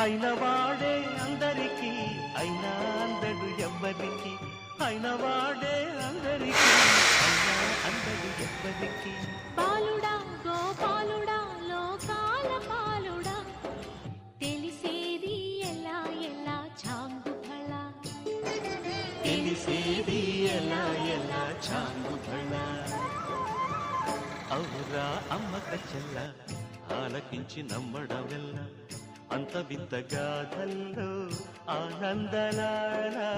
అయినవాడే అందరికీ అయినా అందడు ఎవ్వరికి, అయినవాడే అందరికీ అయినా అందడు ఎవ్వరికి. బాలుడా గోపాలుడా లోకాల పాలుడా, తెలిసేది ఎలా ఎలా చాంగుఫళ, తెలిసేది ఎలా ఎలా చాంగుఫళ. అవురా అమ్మక చెల్ల ఆలకించి నమ్మడమెల్ల, అంత వింత గాథల్లో ఆనందలారా.